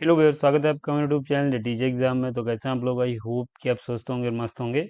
Hello भैया, स्वागत है आपका मेरे यूट्यूब चैनल टीजे एग्जाम में। तो कैसे हैं आप लोग? आई होप कि आप स्वस्थ होंगे और मस्त होंगे।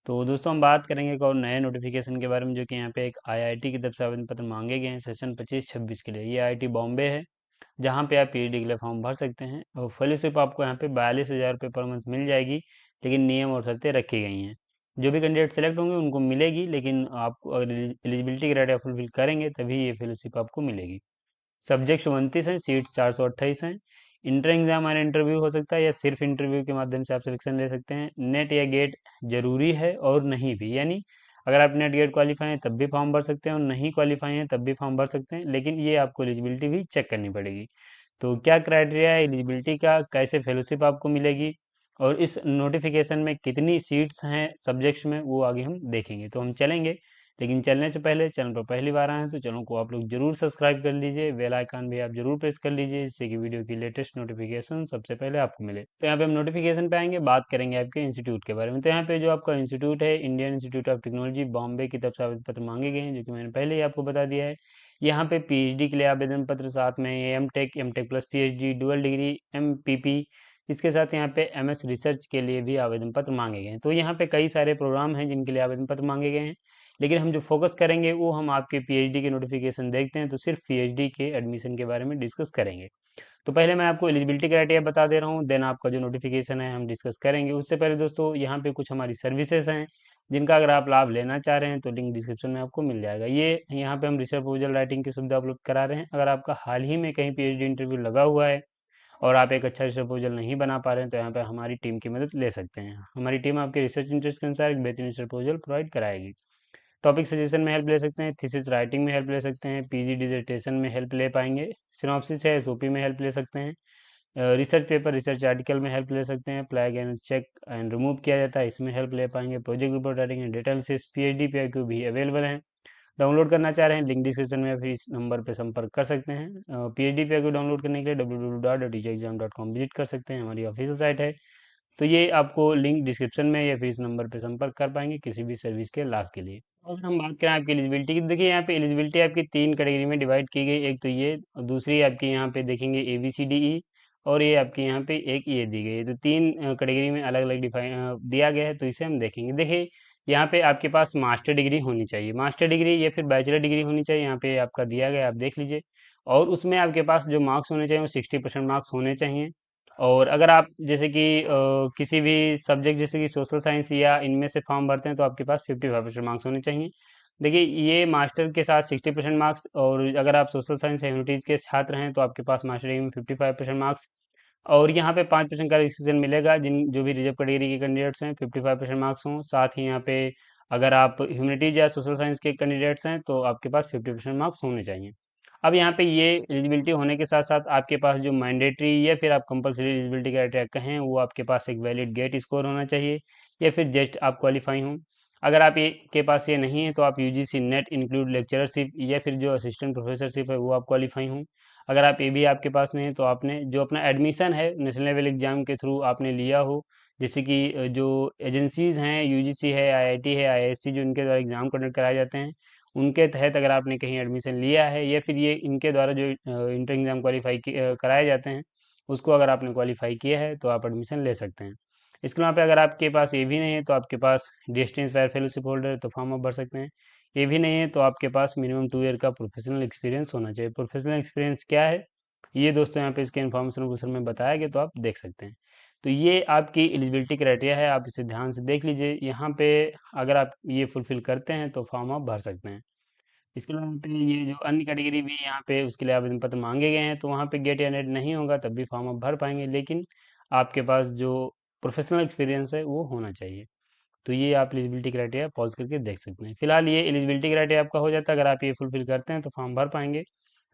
तो दोस्तों, हम बात करेंगे एक और नए नोटिफिकेशन के बारे में, जो कि यहाँ पे एक आईआईटी की तरफ से आवेदन पत्र मांगे गए हैं सेशन 25-26 के लिए। ये आईआईटी बॉम्बे है, जहाँ पे आप पीएचडी के लिए फॉर्म भर सकते हैं। और फेलोशिप आपको यहाँ पे 42,000 रुपये पर मंथ मिल जाएगी, लेकिन नियम और शर्तें रखी गई हैं। जो भी कैंडिडेट सेलेक्ट होंगे उनको मिलेगी, लेकिन आपको अगर एलिजिबिलिटी क्राइटेरिया फुलफिल करेंगे तभी ये फेलोशिप आपको मिलेगी। सब्जेक्ट 29 हैं, सीट्स 428 हैं। इंटर एग्जाम और इंटरव्यू हो सकता है, या सिर्फ इंटरव्यू के माध्यम से आप सिलेक्शन ले सकते हैं। नेट या गेट जरूरी है और नहीं भी, यानी अगर आप नेट गेट क्वालिफाई हैं तब भी फॉर्म भर सकते हैं, और नहीं क्वालिफाई हैं तब भी फॉर्म भर सकते हैं, लेकिन ये आपको एलिजिबिलिटी भी चेक करनी पड़ेगी। तो क्या क्राइटेरिया है एलिजिबिलिटी का, कैसे फेलोशिप आपको मिलेगी, और इस नोटिफिकेशन में कितनी सीट्स हैं सब्जेक्ट्स में, वो आगे हम देखेंगे। तो हम चलेंगे, लेकिन चलने से पहले चैनल पर पहली बार आए हैं तो चैनल को आप लोग जरूर सब्सक्राइब कर लीजिए, बेल आइकन भी आप जरूर प्रेस कर लीजिए, जिससे कि वीडियो की लेटेस्ट नोटिफिकेशन सबसे पहले आपको मिले। तो यहाँ पे हम नोटिफिकेशन पे आएंगे, बात करेंगे आपके इंस्टीट्यूट के बारे में। तो यहाँ पे जो आपका इंस्टीट्यूट है, Indian institute of technology Bombay की तरफ से आवेदन पत्र मांगे गए हैं, जो कि मैंने पहले ही आपको बता दिया है। यहाँ पे पीएचडी के लिए आवेदन पत्र, साथ में M Tech plus PhD, dual degree, MPP, इसके साथ यहाँ पे एमएस रिसर्च के लिए भी आवेदन पत्र मांगे गए हैं। तो यहाँ पे कई सारे प्रोग्राम हैं जिनके लिए आवेदन पत्र मांगे गए हैं, लेकिन हम जो फोकस करेंगे वो हम आपके पीएचडी के नोटिफिकेशन देखते हैं तो सिर्फ पीएचडी के एडमिशन के बारे में डिस्कस करेंगे। तो पहले मैं आपको एलिजिबिलिटी क्राइटेरिया बता दे रहा हूँ, देन आपका जो नोटिफिकेशन है हम डिस्कस करेंगे। उससे पहले दोस्तों, यहाँ पे कुछ हमारी सर्विसेज हैं जिनका अगर आप लाभ लेना चाह रहे हैं तो लिंक डिस्क्रिप्शन में आपको मिल जाएगा। ये यहाँ पे हम रिसर्च प्रपोजल राइटिंग की सुविधा उपलब्ध करा रहे हैं। अगर आपका हाल ही में कहीं पीएचडी इंटरव्यू लगा हुआ है और आप एक अच्छा रिसर्च प्रपोजल नहीं बना पा रहे हैं, तो यहाँ पे हमारी टीम की मदद ले सकते हैं। हमारी टीम आपके रिसर्च इंटरेस्ट के अनुसार एक बेहतरीन रिसर्च प्रपोजल प्रोवाइड कराएगी। टॉपिक सजेशन में हेल्प ले सकते हैं, थीसिस राइटिंग में हेल्प ले सकते हैं, पीजी डिसर्टेशन में हेल्प ले पाएंगे, सिनॉप्सिस है एसओपी में हेल्प ले सकते हैं, रिसर्च पेपर रिसर्च आर्टिकल में हेल्प ले सकते हैं, प्लैग एंड चेक एंड रिमूव किया जाता है इसमें हेल्प ले पाएंगे, project report writing and data analysis, PhD PIQ भी अवेलेबल है। डाउनलोड करना चाह रहे हैं, लिंक डिस्क्रिप्शन में, फिर इस नंबर पर संपर्क कर सकते हैं। पीएचडी पीआईक्यू डाउनलोड करने के लिए www.teachexam.com विजिट कर सकते हैं, हमारी ऑफिशियल साइट है। तो ये आपको लिंक डिस्क्रिप्शन में या फिर इस नंबर पे संपर्क कर पाएंगे किसी भी सर्विस के लाभ के लिए। अगर हम बात करें आपकी एलिजिबिलिटी की, देखिए यहाँ पे एलिजिबिलिटी आपकी तीन कैटेगरी में डिवाइड की गई। एक तो ये, और दूसरी आपकी यहाँ पे देखेंगे ABCDE, और ये आपकी यहाँ पे एक ये दी गई है। तो तीन कैटेगरी में अलग अलग डिफाइन दिया गया है, तो इसे हम देखेंगे। देखिए यहाँ पे आपके पास मास्टर डिग्री होनी चाहिए, मास्टर डिग्री या फिर बैचलर डिग्री होनी चाहिए, यहाँ पे आपका दिया गया है, आप देख लीजिए। और उसमें आपके पास जो मार्क्स होने चाहिए वो 60% मार्क्स होने चाहिए। और अगर आप जैसे कि किसी भी सब्जेक्ट जैसे कि सोशल साइंस या इनमें से फॉर्म भरते हैं तो आपके पास 55% मार्क्स होने चाहिए। देखिए, ये मास्टर के साथ 60% मार्क्स, और अगर आप सोशल साइंस ह्यूमैनिटीज़ के छात्र हैं तो आपके पास मास्टर डिग्री में 55% मार्क्स। और यहाँ पे 5% का रिसेक्शन मिलेगा जिन जो भी रिजर्व कैटेगरी के कैंडिडेट्स हैं, 55% मार्क्स हों। साथ ही यहाँ पे अगर आप ह्यूमैनिटीज या सोशल साइंस के कैंडिडेट्स हैं तो आपके पास 50% मार्क्स होने चाहिए। अब यहाँ पे ये एलिजिबिलिटी होने के साथ साथ आपके पास जो मैंडेटरी या फिर आप कंपलसरी एलिजिबिलिटी क्राइटेरिया कहें, वो आपके पास एक वैलिड गेट स्कोर होना चाहिए, या फिर जस्ट आप क्वालिफाई हों। अगर आप ये के पास ये नहीं है तो आप यूजीसी नेट इंक्लूड लेक्चरशिप या फिर जो असिस्टेंट प्रोफेसरशिप है वो आप क्वालिफाई हों। अगर आप ये भी आपके पास नहीं है तो आपने जो अपना एडमिशन है नेशनल लेवल एग्जाम के थ्रू आपने लिया हो, जैसे कि जो एजेंसीज हैं, यूजीसी है, आईआईटी है, आईआईएससी, जो इनके द्वारा एग्जाम कंडक्ट कराए जाते हैं, उनके तहत अगर आपने कहीं एडमिशन लिया है, या फिर ये इनके द्वारा जो इंटर एग्जाम क्वालिफाई कराए जाते हैं, उसको अगर आपने क्वालिफाई किया है तो आप एडमिशन ले सकते हैं। इसके अलावा पे अगर आपके पास ये भी नहीं है तो आपके पास डिस्टेंस फायर फेलोशिप होल्डर है तो फॉर्म आप भर सकते हैं। ये भी नहीं है तो आपके पास मिनिमम 2 ईयर का प्रोफेशनल एक्सपीरियंस होना चाहिए। प्रोफेशनल एक्सपीरियंस क्या है, ये दोस्तों यहाँ पे इसके इन्फॉर्मेशन क्वेश्चन में बताया गया, तो आप देख सकते हैं। तो ये आपकी एलिजिबिलिटी क्राइटेरिया है, आप इसे ध्यान से देख लीजिए। यहाँ पे अगर आप ये फुलफिल करते हैं तो फॉर्म आप भर सकते हैं। इसके अलावा यहाँ पे ये जो अन्य कैटेगरी भी यहाँ पे उसके लिए आवेदन पत्र मांगे गए हैं, तो वहाँ पे गेट या नेट नहीं होगा तब भी फॉर्म आप भर पाएंगे, लेकिन आपके पास जो प्रोफेशनल एक्सपीरियंस है वो होना चाहिए। तो ये आप एलिजिबिलिटी क्राइटेरिया पॉज करके देख सकते हैं। फिलहाल ये एलिजिबिलिटी क्राइटेरिया आपका हो जाता है, अगर आप ये फुलफिल करते हैं तो फॉर्म भर पाएंगे।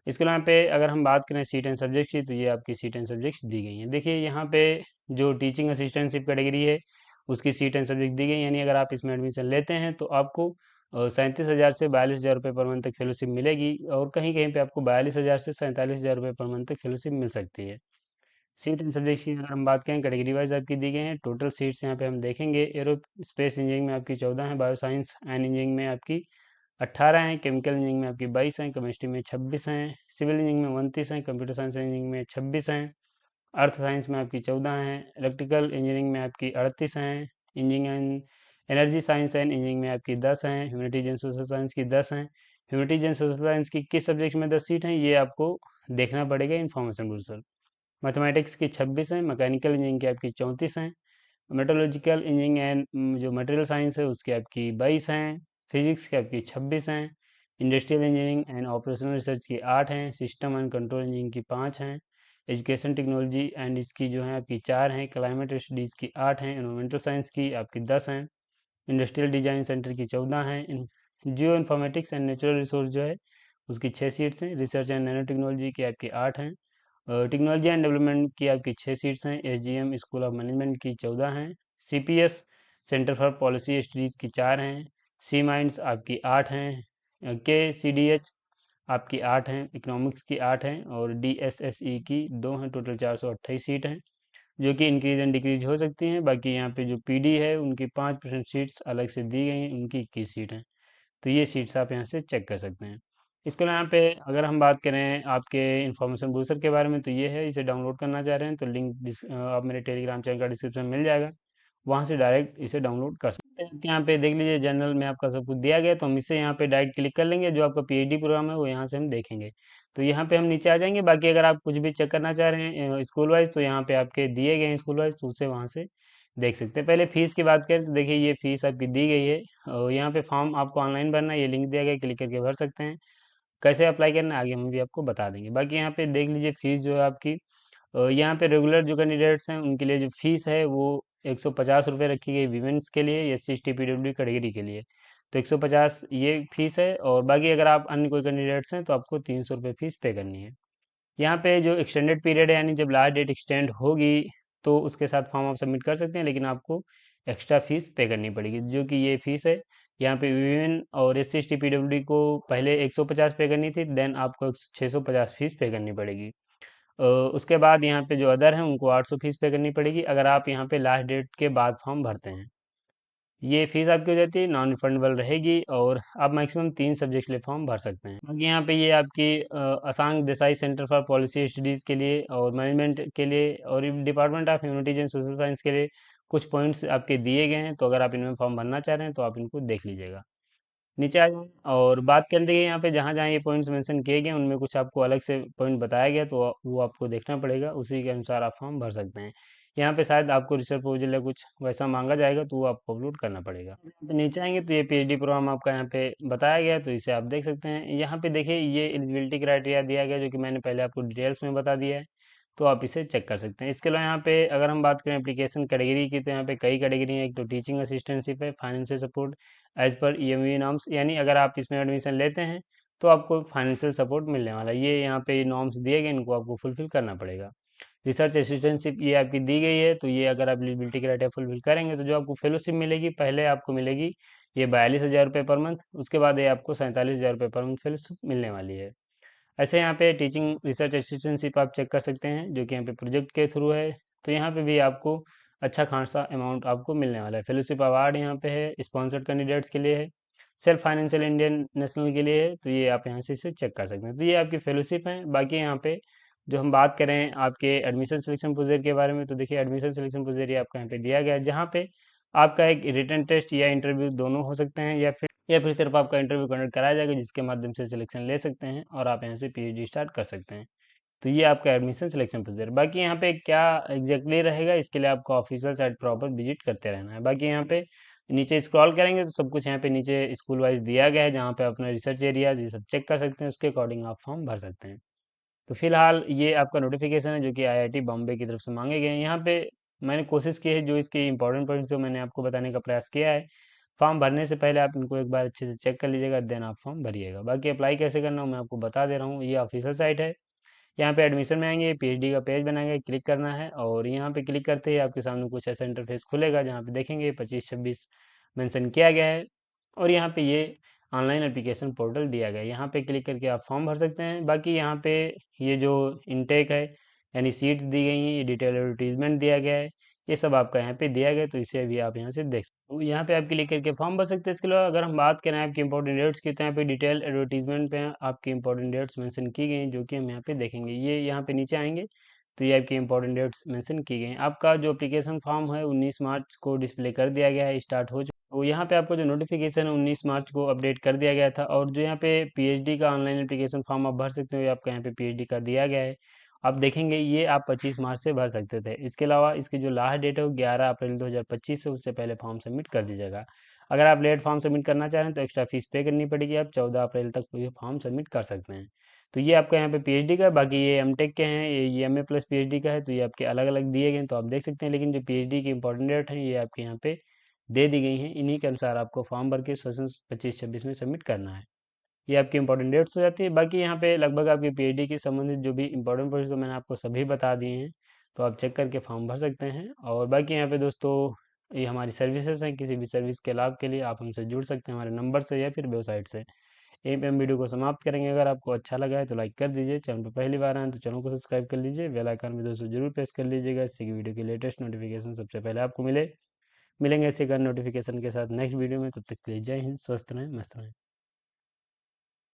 इसके अलावा यहाँ पे अगर हम बात करें सीट एंड सब्जेक्ट्स की, तो ये आपकी सीट एंड सब्जेक्ट्स दी गई हैं। देखिए यहाँ पे जो टीचिंग असिस्टेंटशिप कैटेगरी है उसकी सीट एंड सब्जेक्ट दी गई, यानी अगर आप इसमें एडमिशन लेते हैं तो आपको 37,000 से 42,000 रुपये पर मंथ तक फेलोशिप मिलेगी, और कहीं कहीं पे आपको 42,000 से 47,000 रुपये पर मंथ तक फेलोशिप मिल सकती है। सीट एंड सब्जेक्ट्स की अगर हम बात करें, कैटेगरी वाइज आपकी दी गई हैं। टोटल सीट्स यहाँ पे हम देखेंगे, एरो स्पेस इंजीनियरिंग में आपकी 14 है, बायो साइंस एंड इंजीनियरिंग में आपकी 18 हैं, केमिकल इंजीनियरिंग में आपकी 22 हैं, केमिस्ट्री में 26 हैं, सिविल इंजीनियरिंग में 29 हैं, कंप्यूटर साइंस इंजीनियरिंग में 26 हैं, अर्थ साइंस में आपकी 14 हैं, इलेक्ट्रिकल इंजीनियरिंग में आपकी 38 हैं, engineering and energy science and engineering में आपकी 10 हैं, ह्यूमैनिटीज एंड सोशल साइंस की 10 हैं। ह्यूमैनिटीज एंड सोशल साइंस की किस सब्जेक्ट में 10 सीट हैं ये आपको देखना पड़ेगा इन्फॉर्मेशन ब्रोशर। मैथमेटिक्स की 26 हैं, मैकेनिकल इंजीनियरिंग की आपकी 34 हैं, मेटरोलॉजिकल इंजीनियरिंग एंड जो मटेरियल साइंस है उसकी आपकी 22 हैं, फिजिक्स की आपकी 26 हैं, industrial engineering and operational research की 8 हैं, सिस्टम एंड कंट्रोल इंजीनियरिंग की 5 हैं, एजुकेशन टेक्नोलॉजी एंड इसकी जो है आपकी 4 हैं, क्लाइमेट स्टडीज़ की 8 हैं, एनवायरमेंटल साइंस की आपकी 10 हैं, इंडस्ट्रियल डिजाइन सेंटर की 14 हैं, geo informatics and natural resource जो है उसकी 6 सीट्स हैं, रिसर्च एंड नैनो टेक्नोलॉजी की आपकी 8 हैं, टेक्नोलॉजी एंड डेवलपमेंट की आपकी 6 सीट्स हैं, एसजीएम स्कूल ऑफ मैनेजमेंट की 14 हैं, CPS centre for Policy studies की 4 हैं, सी माइंड्स आपकी 8 हैं, के सी डी एच आपकी 8 हैं, इकोनॉमिक्स की 8 हैं और डीएसएसई की 2 हैं, टोटल 428 सीट हैं जो कि इंक्रीज एंड डिक्रीज हो सकती हैं। बाकी यहाँ पे जो पीडी है उनकी 5% सीट्स अलग से दी गई हैं, उनकी 21 सीट हैं। तो ये सीट्स आप यहाँ से चेक कर सकते हैं। इसके अलावा यहाँ पे अगर हम बात करें आपके इन्फॉर्मेशन ब्रूसर के बारे में तो ये है, इसे डाउनलोड करना चाह रहे हैं तो लिंक आप मेरे टेलीग्राम चैनल का डिस्क्रिप्शन में मिल जाएगा, वहाँ से डायरेक्ट इसे डाउनलोड कर सकते हैं। आपके यहाँ पे देख लीजिए जनरल में आपका सब कुछ दिया गया है, तो हम इससे यहाँ पे डायरेक्ट क्लिक कर लेंगे, जो आपका पीएचडी प्रोग्राम है वो यहाँ से हम देखेंगे। तो यहाँ पे हम नीचे आ जाएंगे, बाकी अगर आप कुछ भी चेक करना चाह रहे हैं स्कूल वाइज तो यहाँ पे आपके दिए गए हैं स्कूल वाइज, तो उसे वहाँ से देख सकते हैं। पहले फीस की बात करें तो देखिए ये फीस आपकी दी गई है और यहाँ पे फॉर्म आपको ऑनलाइन भरना है, ये लिंक दिया गया है, क्लिक करके भर सकते हैं। कैसे अप्लाई करना है आगे हम भी आपको बता देंगे। बाकी यहाँ पे देख लीजिए फीस जो है आपकी यहाँ पे रेगुलर जो कैंडिडेट्स हैं उनके लिए जो फीस है वो 150 रुपये रखी गई, विमेंस के लिए S C S T PW category के लिए तो 150 ये फीस है, और बाकी अगर आप अन्य कोई कैंडिडेट्स हैं तो आपको 300 रुपये फीस पे करनी है। यहाँ पे जो एक्सटेंडेड पीरियड है यानी जब लास्ट डेट एक्सटेंड होगी तो उसके साथ फॉर्म आप सबमिट कर सकते हैं, लेकिन आपको एक्स्ट्रा फीस पे करनी पड़ेगी, जो कि ये फीस है। यहाँ पे वीमेन और S C S T PW को पहले 150 पे करनी थी, देन आपको 650 फीस पे करनी पड़ेगी। उसके बाद यहाँ पे जो अदर हैं उनको 800 फीस पे करनी पड़ेगी अगर आप यहाँ पे लास्ट डेट के बाद फॉर्म भरते हैं। ये फीस आपकी हो जाती है नॉन रिफंडेबल रहेगी, और आप मैक्सिमम 3 सब्जेक्ट के लिए फॉर्म भर सकते हैं। बाकी यहाँ पे ये आपकी Ashank Desai Centre for Policy Studies के लिए और मैनेजमेंट के लिए और Department of Humanities and Social Science के लिए कुछ पॉइंट्स आपके दिए गए हैं, तो अगर आप इनमें फॉर्म भरना चाह रहे हैं तो आप इनको देख लीजिएगा। नीचे आ जाएँ और बात कर लीजिए यहाँ पे जहाँ-जहाँ ये पॉइंट्स मेंशन किए गए हैं उनमें कुछ आपको अलग से पॉइंट बताया गया, तो वो आपको देखना पड़ेगा, उसी के अनुसार आप फॉर्म भर सकते हैं। यहाँ पे शायद आपको रिसर्च प्रपोजल या कुछ वैसा मांगा जाएगा तो वो आपको अपलोड करना पड़ेगा। यहाँ पे नीचे आएंगे तो ये पीएचडी प्रोग्राम आपका यहाँ पे बताया गया है, तो इसे आप देख सकते हैं। यहाँ पे देखिए ये एलिजिबिलिटी क्राइटेरिया दिया गया है, जो कि मैंने पहले आपको डिटेल्स में बता दिया है, तो आप इसे चेक कर सकते हैं। इसके अलावा यहाँ पे अगर हम बात करें एप्लीकेशन कैटेगरी की तो यहाँ पे कई कैटेगरी हैं। एक तो टीचिंग असिस्टेंटशिप है, financial support as per EMV norms, यानी अगर आप इसमें एडमिशन लेते हैं तो आपको फाइनेंशियल सपोर्ट मिलने वाला है। ये यहाँ पे नॉर्म्स दिए गए, इनको आपको फुलफिल करना पड़ेगा। रिसर्च असिस्टेंटशिप ये आपकी दी गई है, तो ये अगर आप एलिजिबिलिटी क्राइटेरिया फुलफिल करेंगे तो जो आपको फेलोशिप मिलेगी, पहले आपको मिलेगी ये 42,000 रुपये पर मंथ, उसके बाद ये आपको 47,000 रुपये पर मंथ फेलोशिप मिलने वाली है। ऐसे यहाँ पे टीचिंग रिसर्च असिस्टेंटशिप आप चेक कर सकते हैं, जो कि यहाँ पे प्रोजेक्ट के थ्रू है, तो यहाँ पे भी आपको अच्छा खासा अमाउंट आपको मिलने वाला है। फेलोशिप अवार्ड यहाँ पे है, स्पॉन्सर्ड कैंडिडेट्स के लिए है, सेल्फ फाइनेंशियल इंडियन नेशनल के लिए है, तो ये आप यहाँ से इसे चेक कर सकते हैं। तो ये आपकी फेलोशिप है। बाकी यहाँ पे जो हम बात करें आपके एडमिशन सिलेक्शन प्रोसीजर के बारे में, तो देखिए एडमिशन सिलेक्शन प्रोसीजर ये आपका यहाँ पे दिया गया है, जहाँ पे आपका एक रिटन टेस्ट या इंटरव्यू दोनों हो सकते हैं, या फिर सिर्फ आपका इंटरव्यू कंडक्ट कराया जाएगा, जिसके माध्यम से सिलेक्शन ले सकते हैं और आप यहाँ से पीएचडी स्टार्ट कर सकते हैं। तो ये आपका एडमिशन सिलेक्शन प्रोसीजर। बाकी यहाँ पे क्या एग्जैक्टली रहेगा, इसके लिए आपको ऑफिशियल साइट प्रॉपर विजिट करते रहना है। बाकी यहाँ पे नीचे स्क्रॉल करेंगे तो सब कुछ यहाँ पे नीचे स्कूल वाइज दिया गया है, जहाँ पे अपना रिसर्च एरिया ये सब चेक कर सकते हैं, उसके अकॉर्डिंग आप फॉर्म भर सकते हैं। तो फिलहाल ये आपका नोटिफिकेशन है जो कि आईआईटी बॉम्बे की तरफ से मांगे गए हैं। यहाँ पे मैंने कोशिश की है जो इसके इंपॉर्टेंट पॉइंट्स जो मैंने आपको बताने का प्रयास किया है। फॉर्म भरने से पहले आप इनको एक बार अच्छे से चेक कर लीजिएगा, देन आप फॉर्म भरिएगा। बाकी अप्लाई कैसे करना हो मैं आपको बता दे रहा हूँ। ये ऑफिशियल साइट है, यहाँ पे एडमिशन में आएंगे, पीएचडी का पेज बनाएंगे, क्लिक करना है और यहाँ पे क्लिक करते ही आपके सामने कुछ ऐसा इंटरफेस खुलेगा, जहाँ पे देखेंगे 25-26 मेंशन किया गया है और यहाँ पे ये ऑनलाइन एप्लीकेशन पोर्टल दिया गया है। यहाँ पे क्लिक करके आप फॉर्म भर सकते हैं। बाकी यहाँ पे ये जो इनटेक है यानी सीट्स दी गई हैं, ये डिटेल एडवर्टीजमेंट दिया गया है, ये सब आपका यहाँ पे दिया गया है, तो इसे भी आप यहाँ से देख सकते हो। यहाँ पे आप क्लिक करके फॉर्म भर सकते हैं। इसके अलावा अगर हम बात करें आपकी इंपॉर्टेंट डेट्स की, तो यहाँ पे डिटेल एडवर्टीजमेंट पे आपकी इंपॉर्टेंट डेट्स मेंशन की गई हैं, जो कि हम यहाँ पे देखेंगे। ये यहाँ पे नीचे आएंगे तो ये आपकी इंपॉर्टेंट डेट्स मेंशन की गई हैं। आपका जो एप्लीकेशन फॉर्म है 19 मार्च को डिस्प्ले कर दिया गया है, स्टार्ट हो चुका। तो यहाँ पे आपको जो नोटिफिकेशन है 19 मार्च को अपडेट कर दिया गया था, और जो यहाँ पे पीएचडी का ऑनलाइन एप्लीकेशन फॉर्म आप भर सकते हो, ये आपका यहाँ पे पीएचडी का दिया गया है। आप देखेंगे ये आप 25 मार्च से भर सकते थे। इसके अलावा इसकी जो लास्ट डेट है वो 11 अप्रैल 2025 है, उससे पहले फॉर्म सबमिट कर दीजिएगा। अगर आप लेट फॉर्म सबमिट करना चाह रहे हैं तो एक्स्ट्रा फीस पे करनी पड़ेगी, आप 14 अप्रैल तक ये फॉर्म सबमिट कर सकते हैं। तो ये आपका यहाँ पे पीएचडी का है, बाकी ये एमटेक के हैं, ये एमए प्लस पीएचडी का है, तो ये आपके अलग अलग दिए गए हैं, तो आप देख सकते हैं। लेकिन जो पीएचडी की इंपॉर्टेंट डेट है ये आपके यहाँ पे दे दी गई हैं, इन्हीं के अनुसार आपको फॉर्म भर के सेशन 25-26 में सबमिट करना है। ये आपकी इंपॉर्टेंट डेट्स हो जाती है। बाकी यहाँ पे लगभग आपकी पीएचडी के संबंधित जो भी इंपॉर्टेंट पॉइंट्स तो मैंने आपको सभी बता दिए हैं, तो आप चेक करके फॉर्म भर सकते हैं। और बाकी यहाँ पे दोस्तों ये हमारी सर्विसेज हैं, किसी भी सर्विस के लाभ के लिए आप हमसे जुड़ सकते हैं हमारे नंबर से या फिर वेबसाइट से। यहीं पे हम वीडियो को समाप्त करेंगे। अगर आपको अच्छा लगा है तो लाइक कर दीजिए, चैनल पर पहली बार आए हैं तो चैनल को सब्सक्राइब कर लीजिए, बेल आइकन भी दोस्तों जरूर प्रेस कर लीजिएगा, इससे कि वीडियो की लेटेस्ट नोटिफिकेशन सबसे पहले आपको मिलेंगे ऐसे कर नोटिफिकेशन के साथ नेक्स्ट वीडियो में। तब तक के लिए जय हिंद, स्वस्थ रहें, मस्त रहें।